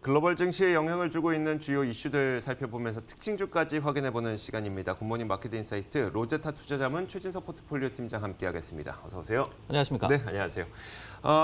글로벌 증시에 영향을 주고 있는 주요 이슈들 살펴보면서 특징주까지 확인해보는 시간입니다. 굿모닝 마켓 인사이트 로제타 투자자문 최진석 포트폴리오 팀장 함께하겠습니다. 어서 오세요. 안녕하십니까? 네, 안녕하세요.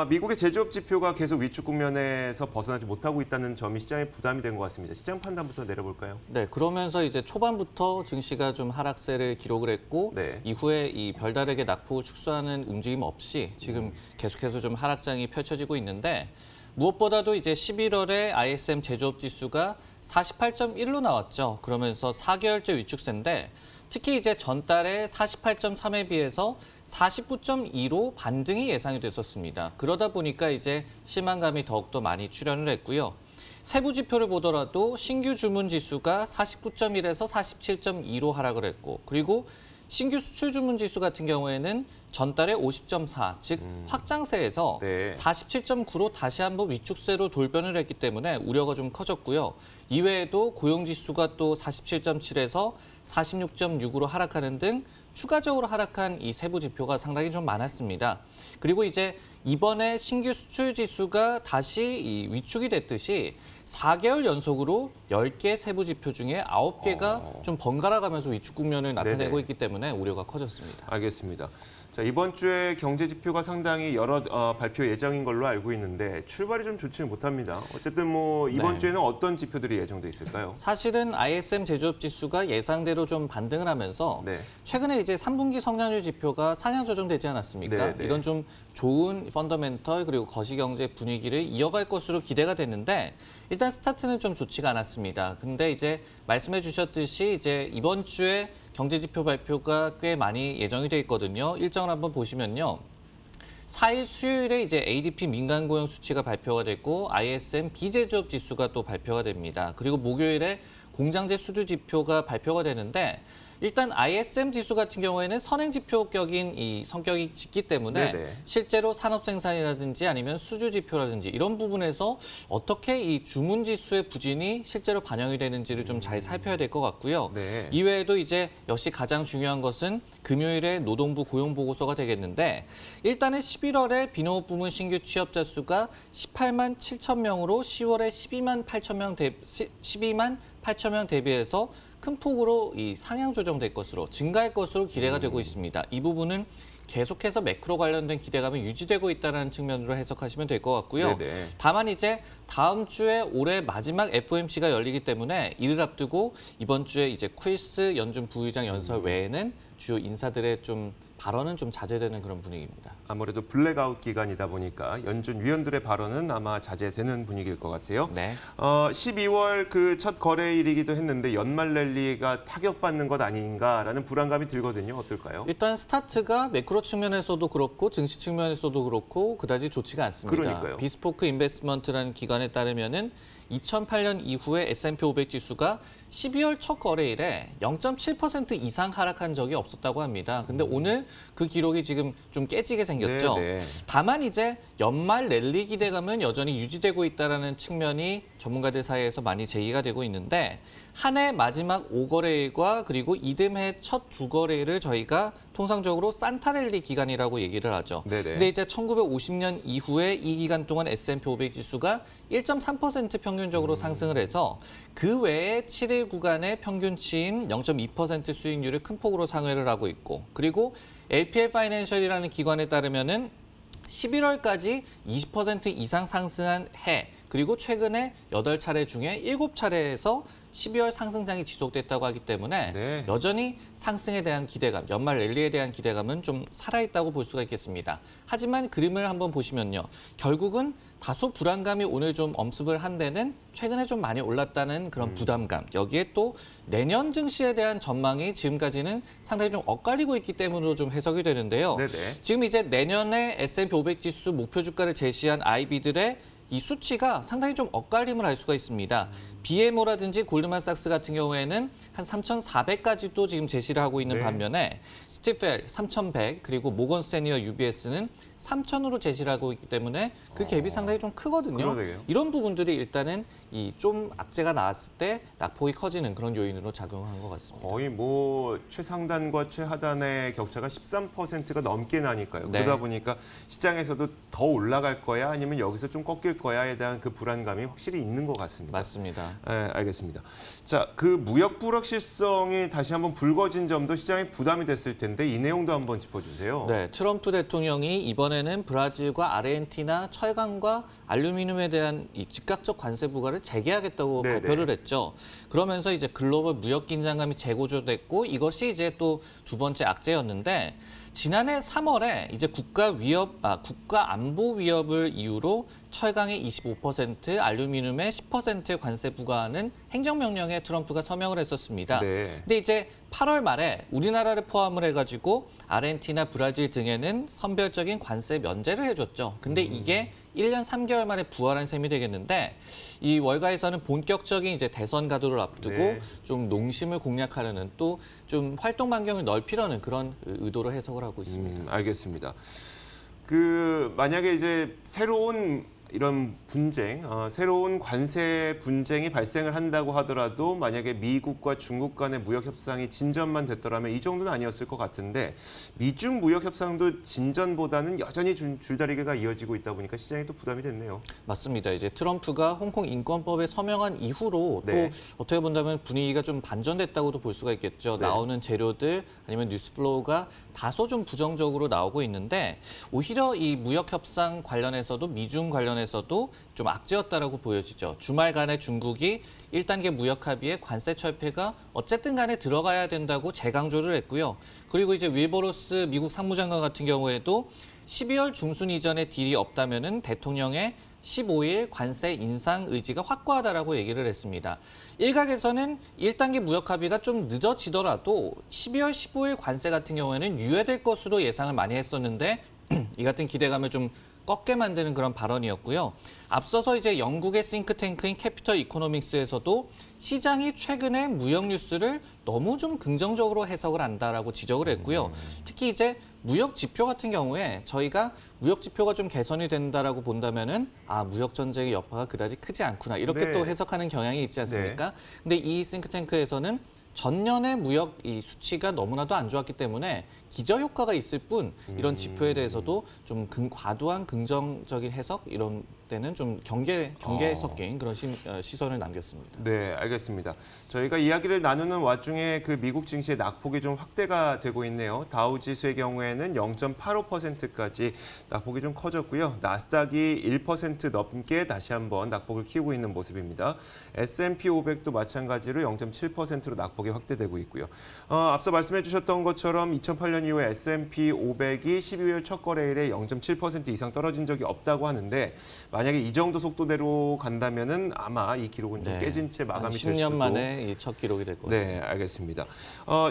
미국의 제조업 지표가 계속 위축 국면에서 벗어나지 못하고 있다는 점이 시장에 부담이 된 것 같습니다. 시장 판단부터 내려볼까요? 네, 그러면서 이제 초반부터 증시가 좀 하락세를 기록을 했고 네. 이후에 이 별다르게 낙폭을 축소하는 움직임 없이 지금 계속해서 좀 하락장이 펼쳐지고 있는데 무엇보다도 이제 11월에 ISM 제조업 지수가 48.1로 나왔죠. 그러면서 4개월째 위축세인데 특히 이제 전달에 48.3에 비해서 49.2로 반등이 예상이 됐었습니다. 그러다 보니까 이제 실망감이 더욱더 많이 출현을 했고요. 세부 지표를 보더라도 신규 주문 지수가 49.1에서 47.2로 하락을 했고, 그리고 신규 수출 주문 지수 같은 경우에는 전달에 50.4, 즉 확장세에서 네. 47.9로 다시 한번 위축세로 돌변을 했기 때문에 우려가 좀 커졌고요. 이외에도 고용 지수가 또 47.7에서 46.6으로 하락하는 등 추가적으로 하락한 이 세부 지표가 상당히 좀 많았습니다. 그리고 이제 이번에 신규 수출 지수가 다시 이 위축이 됐듯이 4개월 연속으로 10개 세부 지표 중에 9개가 좀 번갈아 가면서 위축 국면을 나타내고 네네. 있기 때문에 우려가 커졌습니다. 알겠습니다. 자, 이번 주에 경제 지표가 상당히 여러 발표 예정인 걸로 알고 있는데 출발이 좀 좋지는 못합니다. 어쨌든 뭐 이번 네. 주에는 어떤 지표들이 예정돼 있을까요? 사실은 ISM 제조업 지수가 예상대로 좀 반등을 하면서 네. 최근에 이제 3분기 성장률 지표가 상향 조정되지 않았습니까? 네, 네. 이런 좀 좋은 펀더멘털 그리고 거시경제 분위기를 이어갈 것으로 기대가 됐는데 일단 스타트는 좀 좋지가 않았습니다. 근데 이제 말씀해 주셨듯이 이제 이번 주에 경제 지표 발표가 꽤 많이 예정이 돼 있거든요. 일정을 한번 보시면요. 4일 수요일에 이제 ADP 민간 고용 수치가 발표가 됐고 ISM 비제조업 지수가 또 발표가 됩니다. 그리고 목요일에 공장재 수주 지표가 발표가 되는데 일단 ISM 지수 같은 경우에는 선행 지표격인 이 성격이 짙기 때문에 네네. 실제로 산업 생산이라든지 아니면 수주 지표라든지 이런 부분에서 어떻게 이 주문 지수의 부진이 실제로 반영이 되는지를 좀 잘 살펴야 될 것 같고요. 네. 이외에도 이제 역시 가장 중요한 것은 금요일에 노동부 고용 보고서가 되겠는데 일단은 11월에 비농업 부문 신규 취업자 수가 18만 7천 명으로 10월에 12만 8천 명 대비해서 큰 폭으로 이 상향 조정될 것으로 증가할 것으로 기대가 되고 있습니다. 이 부분은 계속해서 매크로 관련된 기대감이 유지되고 있다는 측면으로 해석하시면 될 것 같고요. 네네. 다만 이제 다음 주에 올해 마지막 FOMC가 열리기 때문에 이를 앞두고 이번 주에 이제 퀴스 연준 부의장 연설 외에는 주요 인사들의 좀 발언은 좀 자제되는 그런 분위기입니다. 아무래도 블랙아웃 기간이다 보니까 연준 위원들의 발언은 아마 자제되는 분위기일 것 같아요. 네. 12월 그 첫 거래일이기도 했는데 연말 랠리가 타격받는 것 아닌가라는 불안감이 들거든요. 어떨까요? 일단 스타트가 매크로 측면에서도 그렇고 증시 측면에서도 그렇고 그다지 좋지가 않습니다. 그러니까요. 비스포크 인베스트먼트라는 기관에 따르면은 2008년 이후에 S&P 500 지수가 12월 첫 거래일에 0.7% 이상 하락한 적이 없었다고 합니다. 근데 오늘 그 기록이 지금 좀 깨지게 생겼죠. 네, 네. 다만 이제 연말 랠리 기대감은 여전히 유지되고 있다는 측면이 전문가들 사이에서 많이 제기가 되고 있는데 한 해 마지막 5거래일과 그리고 이듬해 첫 2거래일을 저희가 통상적으로 산타랠리 기간이라고 얘기를 하죠. 네네. 근데 이제 1950년 이후에 이 기간 동안 S&P 500 지수가 1.3% 평균적으로 상승을 해서 그 외에 7일 구간의 평균치인 0.2% 수익률을 큰 폭으로 상회를 하고 있고 그리고 LPL 파이낸셜이라는 기관에 따르면은 11월까지 20% 이상 상승한 해 그리고 최근에 8차례 중에 7차례에서 12월 상승장이 지속됐다고 하기 때문에 네. 여전히 상승에 대한 기대감, 연말 랠리에 대한 기대감은 좀 살아있다고 볼 수가 있겠습니다. 하지만 그림을 한번 보시면요. 결국은 다소 불안감이 오늘 좀 엄습을 한 데는 최근에 좀 많이 올랐다는 그런 부담감. 여기에 또 내년 증시에 대한 전망이 지금까지는 상당히 좀 엇갈리고 있기 때문으로 좀 해석이 되는데요. 네네. 지금 이제 내년에 S&P 500 지수 목표 주가를 제시한 IB들의 이 수치가 상당히 좀 엇갈림을 할 수가 있습니다. BMO라든지 골드만삭스 같은 경우에는 한 3,400까지도 지금 제시를 하고 있는 네. 반면에 스티펠 3,100 그리고 모건 스탠리와 UBS는 3,000으로 제시를 하고 있기 때문에 그 갭이 상당히 좀 크거든요. 그러네요. 이런 부분들이 일단은 이 좀 악재가 나왔을 때 낙폭이 커지는 그런 요인으로 작용한 것 같습니다. 거의 뭐 최상단과 최하단의 격차가 13%가 넘게 나니까요. 네. 그러다 보니까 시장에서도 더 올라갈 거야 아니면 여기서 좀 꺾일 거야에 대한 그 불안감이 확실히 있는 것 같습니다. 맞습니다. 네, 알겠습니다. 자, 그 무역 불확실성이 다시 한번 불거진 점도 시장에 부담이 됐을 텐데 이 내용도 한번 짚어주세요. 네, 트럼프 대통령이 이번에는 브라질과 아르헨티나 철강과 알루미늄에 대한 이 즉각적 관세 부과를 재개하겠다고 네네. 발표를 했죠. 그러면서 이제 글로벌 무역 긴장감이 재고조됐고 이것이 이제 또 두 번째 악재였는데 지난해 3월에 이제 국가 안보 위협을 이유로 철강의 25%, 알루미늄의 10%의 관세 부과하는 행정명령에 트럼프가 서명을 했었습니다. 네. 근데 이제 8월 말에 우리나라를 포함을 해가지고 아르헨티나, 브라질 등에는 선별적인 관세 면제를 해줬죠. 근데 이게 1년 3개월 만에 부활한 셈이 되겠는데 이 월가에서는 본격적인 이제 대선 가도를 앞두고 네. 좀 농심을 공략하려는 또 좀 활동 반경을 넓히려는 그런 의도로 해석을 하고 있습니다. 알겠습니다. 그 만약에 이제 새로운 이런 분쟁, 새로운 관세 분쟁이 발생을 한다고 하더라도 만약에 미국과 중국 간의 무역 협상이 진전만 됐더라면 이 정도는 아니었을 것 같은데 미중 무역 협상도 진전보다는 여전히 줄다리기가 이어지고 있다 보니까 시장에 또 부담이 됐네요. 맞습니다. 이제 트럼프가 홍콩 인권법에 서명한 이후로 네. 또 어떻게 본다면 분위기가 좀 반전됐다고도 볼 수가 있겠죠. 네. 나오는 재료들 아니면 뉴스 플로우가 다소 좀 부정적으로 나오고 있는데 오히려 이 무역 협상 관련해서도 미중 관련해서도 좀 악재였다라고 보여지죠. 주말간에 중국이 1단계 무역 합의에 관세 철폐가 어쨌든 간에 들어가야 된다고 재강조를 했고요. 그리고 이제 윌버로스 미국 상무장관 같은 경우에도 12월 중순 이전에 딜이 없다면은 대통령의 15일 관세 인상 의지가 확고하다라고 얘기를 했습니다. 일각에서는 1단계 무역 합의가 좀 늦어지더라도 12월 15일 관세 같은 경우에는 유예될 것으로 예상을 많이 했었는데 이 같은 기대감을 좀 꺾게 만드는 그런 발언이었고요. 앞서서 이제 영국의 싱크탱크인 캐피털 이코노믹스에서도 시장이 최근에 무역 뉴스를 너무 좀 긍정적으로 해석을 한다라고 지적을 했고요. 특히 이제 무역 지표 같은 경우에 저희가 무역 지표가 좀 개선이 된다라고 본다면은 무역 전쟁의 여파가 그다지 크지 않구나 이렇게 네. 또 해석하는 경향이 있지 않습니까? 근데 이 싱크탱크에서는 전년의 무역 이 수치가 너무나도 안 좋았기 때문에 기저 효과가 있을 뿐 이런 지표에 대해서도 좀 과도한 긍정적인 해석 이런 때는 좀 경계 섞인 그런 시선을 남겼습니다. 네, 알겠습니다. 저희가 이야기를 나누는 와중에 그 미국 증시의 낙폭이 좀 확대가 되고 있네요. 다우 지수의 경우에는 0.85%까지 낙폭이 좀 커졌고요. 나스닥이 1% 넘게 다시 한번 낙폭을 키우고 있는 모습입니다. S&P 500도 마찬가지로 0.7%로 낙폭이 확대되고 있고요. 앞서 말씀해 주셨던 것처럼 2008년 이후에 S&P 500이 12월 첫 거래일에 0.7% 이상 떨어진 적이 없다고 하는데 만약에 이 정도 속도대로 간다면은 아마 이 기록은 좀 깨진 채 마감이 될 수도. 10년 만에 이 첫 기록이 될 것 같습니다. 네, 알겠습니다.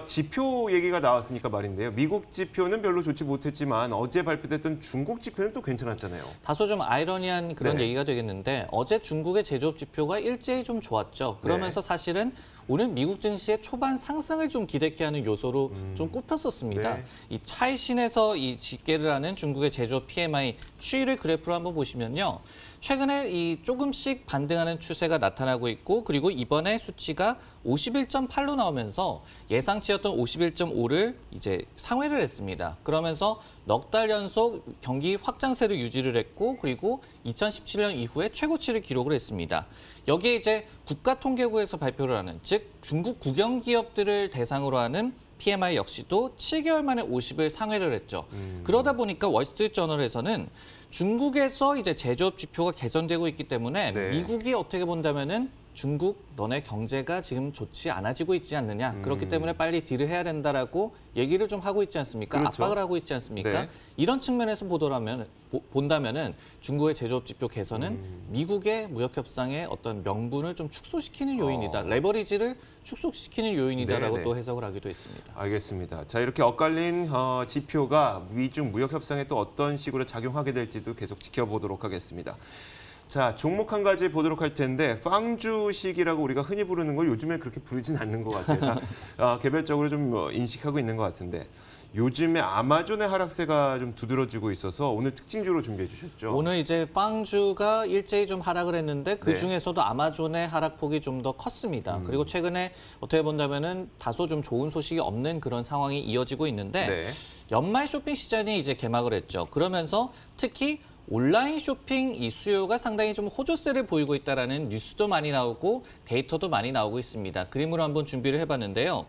지표 얘기가 나왔으니까 말인데요. 미국 지표는 별로 좋지 못했지만 어제 발표됐던 중국 지표는 또 괜찮았잖아요. 다소 좀 아이러니한 그런 네. 얘기가 되겠는데 어제 중국의 제조업 지표가 일제히 좀 좋았죠. 그러면서 사실은 오늘 미국 증시의 초반 상승을 좀 기대케 하는 요소로 좀 꼽혔었습니다. 네. 이 차이신에서 이 집계를 하는 중국의 제조업 PMI 추이를 그래프로 한번 보시면요. 최근에 이 조금씩 반등하는 추세가 나타나고 있고 그리고 이번에 수치가 51.8로 나오면서 예상치였던 51.5를 이제 상회를 했습니다. 그러면서 넉 달 연속 경기 확장세를 유지를 했고 그리고 2017년 이후에 최고치를 기록을 했습니다. 여기에 이제 국가통계국에서 발표를 하는 즉 중국 국영 기업들을 대상으로 하는 PMI 역시도 7개월 만에 50을 상회를 했죠. 그러다 보니까 월스트리트저널에서는 중국에서 이제 제조업 지표가 개선되고 있기 때문에 네. 미국이 어떻게 본다면은 중국 너네 경제가 지금 좋지 않아지고 있지 않느냐. 그렇기 때문에 빨리 딜을 해야 된다라고 얘기를 좀 하고 있지 않습니까? 그렇죠. 압박을 하고 있지 않습니까? 네. 이런 측면에서 본다면은 중국의 제조업 지표 개선은 미국의 무역 협상의 어떤 명분을 좀 축소시키는 요인이다. 레버리지를 축소시키는 요인이다라고 네네. 또 해석을 하기도 했습니다. 알겠습니다. 자, 이렇게 엇갈린 지표가 미중 무역 협상에 또 어떤 식으로 작용하게 될지도 계속 지켜보도록 하겠습니다. 자, 종목 한 가지 보도록 할 텐데 빵주식이라고 우리가 흔히 부르는 걸 요즘에 그렇게 부르진 않는 것 같아요. 다 개별적으로 좀 인식하고 있는 것 같은데 요즘에 아마존의 하락세가 좀 두드러지고 있어서 오늘 특징주로 준비해 주셨죠. 오늘 이제 빵주가 일제히 좀 하락을 했는데 그 네. 중에서도 아마존의 하락폭이 좀 더 컸습니다. 그리고 최근에 어떻게 본다면은 다소 좀 좋은 소식이 없는 그런 상황이 이어지고 있는데 네. 연말 쇼핑 시즌이 이제 개막을 했죠. 그러면서 특히 온라인 쇼핑 이 수요가 상당히 좀 호조세를 보이고 있다라는 뉴스도 많이 나오고 데이터도 많이 나오고 있습니다. 그림으로 한번 준비를 해봤는데요.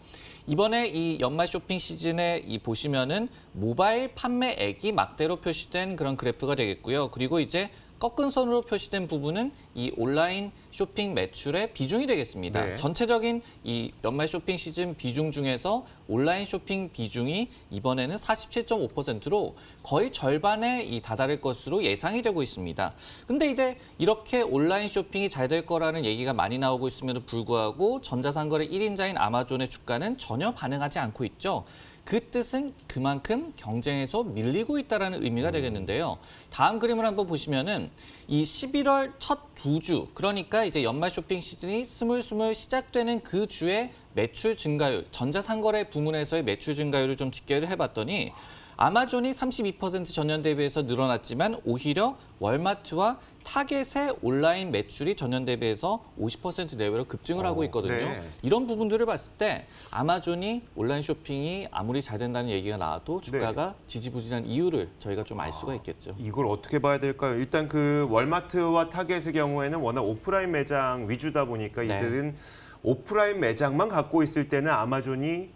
이번에 이 연말 쇼핑 시즌에 이 보시면은 모바일 판매액이 막대로 표시된 그런 그래프가 되겠고요. 그리고 이제 꺾은 선으로 표시된 부분은 이 온라인 쇼핑 매출의 비중이 되겠습니다. 네. 전체적인 이 연말 쇼핑 시즌 비중 중에서 온라인 쇼핑 비중이 이번에는 47.5%로 거의 절반에 다다를 것으로 예상이 되고 있습니다. 근데 이제 이렇게 온라인 쇼핑이 잘 될 거라는 얘기가 많이 나오고 있음에도 불구하고 전자상거래 1인자인 아마존의 주가는 전혀 반응하지 않고 있죠. 그 뜻은 그만큼 경쟁에서 밀리고 있다는 의미가 되겠는데요. 다음 그림을 한번 보시면은 이 11월 첫 두 주, 그러니까 이제 연말 쇼핑 시즌이 스물스물 시작되는 그 주의 매출 증가율, 전자상거래 부문에서의 매출 증가율을 좀 집계를 해봤더니 아마존이 32% 전년 대비해서 늘어났지만 오히려 월마트와 타겟의 온라인 매출이 전년 대비해서 50% 내외로 급증을 하고 있거든요. 네. 이런 부분들을 봤을 때 아마존이 온라인 쇼핑이 아무리 잘 된다는 얘기가 나와도 주가가 지지부진한 이유를 저희가 좀 알 수가 있겠죠. 이걸 어떻게 봐야 될까요? 일단 그 월마트와 타겟의 경우에는 워낙 오프라인 매장 위주다 보니까 네. 이들은 오프라인 매장만 갖고 있을 때는 아마존이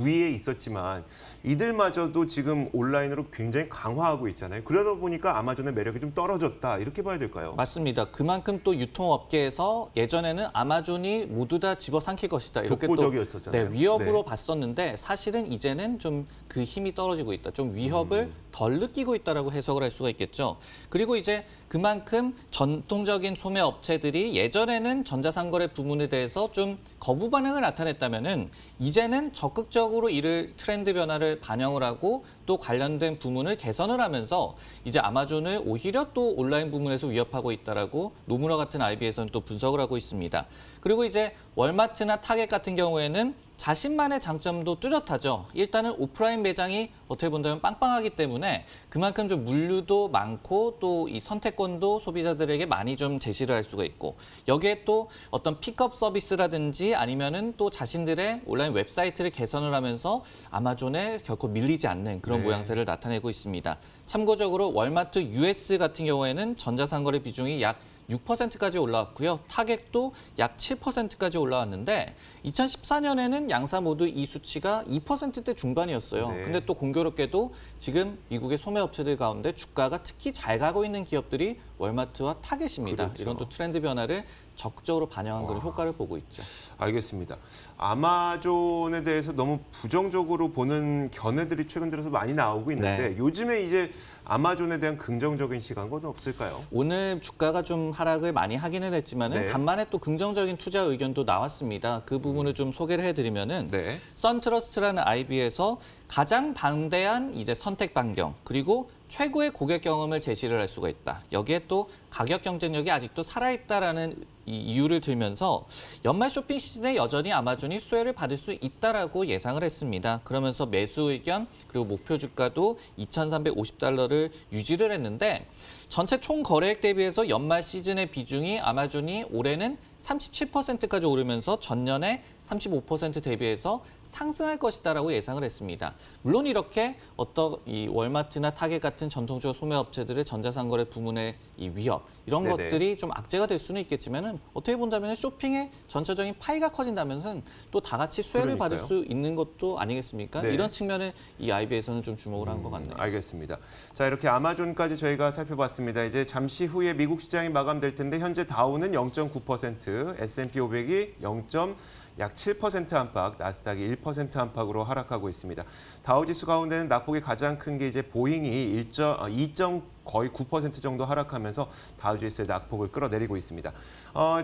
위에 있었지만 이들마저도 지금 온라인으로 굉장히 강화하고 있잖아요. 그러다 보니까 아마존의 매력이 좀 떨어졌다 이렇게 봐야 될까요? 맞습니다. 그만큼 또 유통업계에서 예전에는 아마존이 모두 다 집어삼킬 것이다. 이렇게 독보적이었었잖아요. 또 위협으로 네. 봤었는데 사실은 이제는 좀 그 힘이 떨어지고 있다. 좀 위협을 덜 느끼고 있다라고 해석을 할 수가 있겠죠. 그리고 이제 그만큼 전통적인 소매 업체들이 예전에는 전자상거래 부문에 대해서 좀 거부 반응을 나타냈다면은 이제는 적극적으로 이를 트렌드 변화를 반영을 하고 또 관련된 부문을 개선을 하면서 이제 아마존을 오히려 또 온라인 부문에서 위협하고 있다라고 노무라 같은 IB에서는 또 분석을 하고 있습니다. 그리고 이제 월마트나 타겟 같은 경우에는 자신만의 장점도 뚜렷하죠. 일단은 오프라인 매장이 어떻게 본다면 빵빵하기 때문에 그만큼 좀 물류도 많고 또 이 선택권도 소비자들에게 많이 좀 제시를 할 수가 있고 여기에 또 어떤 픽업 서비스라든지 아니면은 또 자신들의 온라인 웹사이트를 개선을 하면서 아마존에 결코 밀리지 않는 그런 네. 모양새를 나타내고 있습니다. 참고적으로 월마트 US 같은 경우에는 전자상거래 비중이 약 6%까지 올라왔고요. 타겟도 약 7%까지 올라왔는데 2014년에는 양사 모두 이 수치가 2%대 중반이었어요. 네. 근데 또 공교롭게도 지금 미국의 소매업체들 가운데 주가가 특히 잘 가고 있는 기업들이 월마트와 타겟입니다. 그렇죠. 이런 또 트렌드 변화를 적극적으로 반영한 그런 효과를 보고 있죠. 알겠습니다. 아마존에 대해서 너무 부정적으로 보는 견해들이 최근 들어서 많이 나오고 있는데 네. 요즘에 이제 아마존에 대한 긍정적인 시각은 없을까요? 오늘 주가가 좀 하락을 많이 하기는 했지만은 네. 간만에 또 긍정적인 투자 의견도 나왔습니다. 그 부분을 좀 소개를 해드리면은 네. 선트러스트라는 IB에서 가장 방대한 이제 선택 반경 그리고 최고의 고객 경험을 제시를 할 수가 있다. 여기에 또 가격 경쟁력이 아직도 살아있다라는 이 이유를 들면서 연말 쇼핑 시즌에 여전히 아마존이 수혜를 받을 수 있다라고 예상을 했습니다. 그러면서 매수 의견 그리고 목표 주가도 2,350달러를 유지를 했는데 전체 총 거래액 대비해서 연말 시즌의 비중이 아마존이 올해는 37%까지 오르면서 전년에 35% 대비해서 상승할 것이다라고 예상을 했습니다. 물론 이렇게 어떤 이 월마트나 타겟 같은 전통적 소매업체들의 전자상거래 부문의 이 위협 이런 네네. 것들이 좀 악재가 될 수는 있겠지만은 어떻게 본다면 쇼핑의 전체적인 파이가 커진다면은 또 다 같이 수혜를 받을 그러니까요. 수 있는 것도 아니겠습니까? 네. 이런 측면을 이 IB에서는 좀 주목을 한 것 같네요. 알겠습니다. 자, 이렇게 아마존까지 저희가 살펴봤습니다. 이제 잠시 후에 미국 시장이 마감될 텐데 현재 다우는 0.9%, S&P 500이 약 7% 안팎, 나스닥이 1% 안팎으로 하락하고 있습니다. 다우지수 가운데는 낙폭이 가장 큰 게 이제 보잉이 2.9% 정도 하락하면서 다우지수의 낙폭을 끌어내리고 있습니다.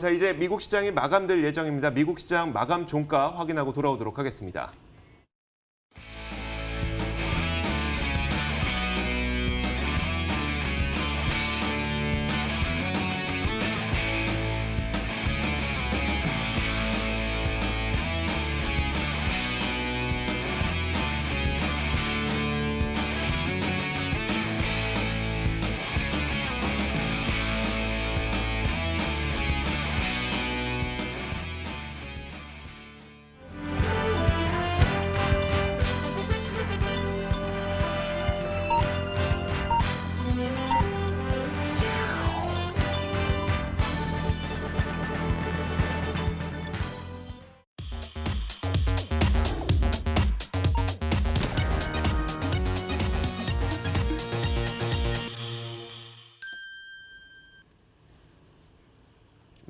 자, 이제 미국 시장이 마감될 예정입니다. 미국 시장 마감 종가 확인하고 돌아오도록 하겠습니다.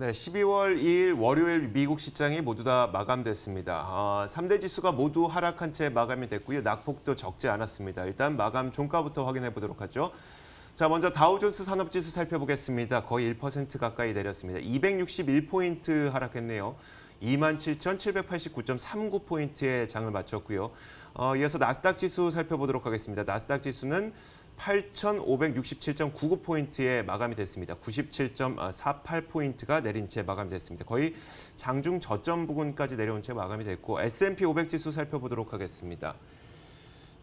네, 12월 2일 월요일 미국 시장이 모두 다 마감됐습니다. 3대 지수가 모두 하락한 채 마감이 됐고요. 낙폭도 적지 않았습니다. 일단 마감 종가부터 확인해 보도록 하죠. 자, 먼저 다우존스 산업지수 살펴보겠습니다. 거의 1% 가까이 내렸습니다. 261포인트 하락했네요. 27,789.39포인트의 장을 마쳤고요. 이어서 나스닥 지수 살펴보도록 하겠습니다. 나스닥 지수는 8,567.99포인트에 마감이 됐습니다. 97.48포인트가 내린 채 마감이 됐습니다. 거의 장중 저점 부근까지 내려온 채 마감이 됐고 S&P 500 지수 살펴보도록 하겠습니다.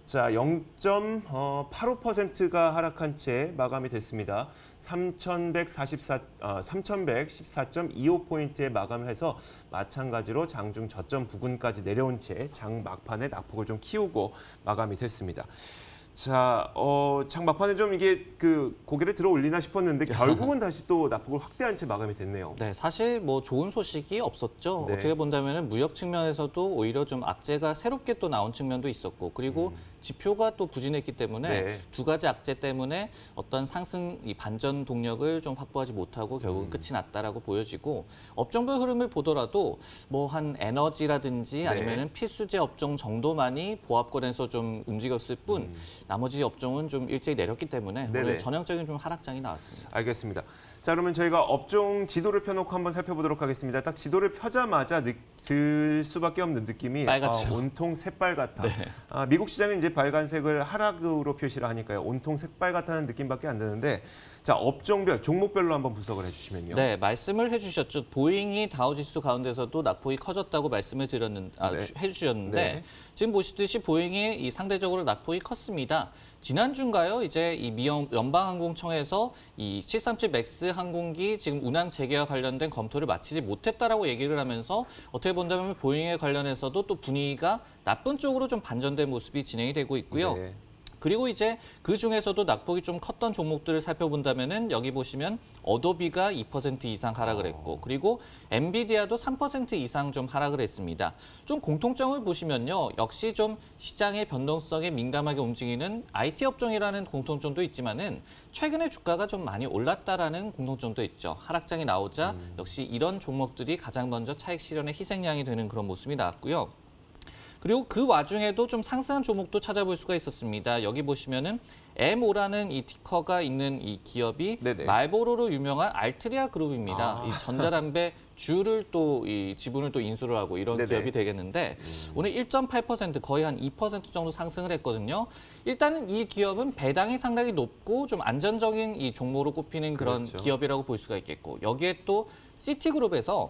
자, 0.85%가 하락한 채 마감이 됐습니다. 3,114.25포인트에 마감을 해서 마찬가지로 장중 저점 부근까지 내려온 채 장 막판에 낙폭을 좀 키우고 마감이 됐습니다. 자, 장 막판에 좀 이게 고개를 들어 올리나 싶었는데 결국은 다시 또 낙폭을 확대한 채 마감이 됐네요. 네, 사실 뭐 좋은 소식이 없었죠. 네. 어떻게 본다면 무역 측면에서도 오히려 좀 악재가 새롭게 또 나온 측면도 있었고, 그리고 지표가 또 부진했기 때문에 네. 두 가지 악재 때문에 어떤 상승 이 반전 동력을 좀 확보하지 못하고 결국은 끝이 났다라고 보여지고, 업종별 흐름을 보더라도 뭐 한 에너지라든지 아니면은 필수재 업종 정도만이 보합권에서 좀 움직였을 뿐 나머지 업종은 좀 일제히 내렸기 때문에 네네. 오늘 전형적인 좀 하락장이 나왔습니다. 알겠습니다. 자, 그러면 저희가 업종 지도를 펴놓고 한번 살펴보도록 하겠습니다. 딱 지도를 펴자마자 들 수밖에 없는 느낌이 빨갛죠. 온통 새빨갛다. 네. 미국 시장은 이제 빨간색을 하락으로 표시를 하니까요. 온통 새빨갛다는 느낌밖에 안 드는데, 자, 업종별, 종목별로 한번 분석을 해주시면요. 네, 말씀을 해주셨죠. 보잉이 다우지수 가운데서도 낙폭이 커졌다고 말씀을 네. 해주셨는데 네. 지금 보시듯이 보잉이 이 상대적으로 낙폭이 컸습니다. 지난주인가요? 이제 이 미 연방항공청에서 이 737 맥스 항공기 지금 운항 재개와 관련된 검토를 마치지 못했다라고 얘기를 하면서 어떻게 본다면 보잉에 관련해서도 또 분위기가 나쁜 쪽으로 좀 반전된 모습이 진행이 되고 있고요. 네. 그리고 이제 그 중에서도 낙폭이 좀 컸던 종목들을 살펴본다면은 여기 보시면 어도비가 2% 이상 하락을 했고, 그리고 엔비디아도 3% 이상 좀 하락을 했습니다. 좀 공통점을 보시면요, 역시 좀 시장의 변동성에 민감하게 움직이는 IT 업종이라는 공통점도 있지만은 최근에 주가가 좀 많이 올랐다라는 공통점도 있죠. 하락장이 나오자 역시 이런 종목들이 가장 먼저 차익 실현의 희생양이 되는 그런 모습이 나왔고요. 그리고 그 와중에도 좀 상승한 종목도 찾아볼 수가 있었습니다. 여기 보시면은 M5라는 이 티커가 있는 이 기업이 네네. 말보로로 유명한 알트리아 그룹입니다. 이 전자담배 주를 또 이 지분을 또 인수를 하고 이런 네네. 기업이 되겠는데 오늘 1.8% 거의 한 2% 정도 상승을 했거든요. 일단은 이 기업은 배당이 상당히 높고 좀 안전적인 이 종목으로 꼽히는 그런 그렇죠. 기업이라고 볼 수가 있겠고, 여기에 또 시티그룹에서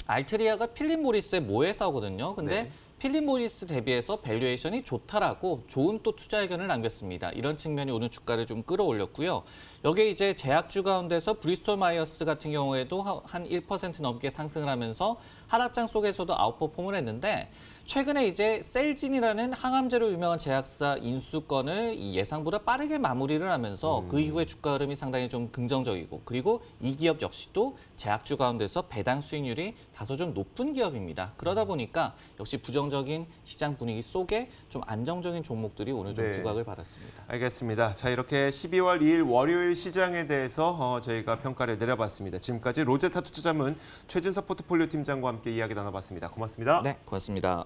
알트리아가 필립 모리스의 모회사거든요. 근데 네. 필립 모리스 대비해서 밸류에이션이 좋다라고 좋은 또 투자 의견을 남겼습니다. 이런 측면이 오늘 주가를 좀 끌어올렸고요. 여기에 이제 제약주 가운데서 브리스톨 마이어스 같은 경우에도 한 1% 넘게 상승을 하면서 하락장 속에서도 아웃퍼폼을 했는데, 최근에 이제 셀진이라는 항암제로 유명한 제약사 인수건을 이 예상보다 빠르게 마무리를 하면서 그 이후에 주가 흐름이 상당히 좀 긍정적이고, 그리고 이 기업 역시도 제약주 가운데서 배당 수익률이 다소 좀 높은 기업입니다. 그러다 보니까 역시 부정적인 시장 분위기 속에 좀 안정적인 종목들이 오늘 좀 네. 부각을 받았습니다. 알겠습니다. 자, 이렇게 12월 2일 월요일 시장에 대해서 저희가 평가를 내려봤습니다. 지금까지 로제타 투자자문 최진석 포트폴리오 팀장과 함께 이야기 나눠봤습니다. 고맙습니다. 네, 고맙습니다.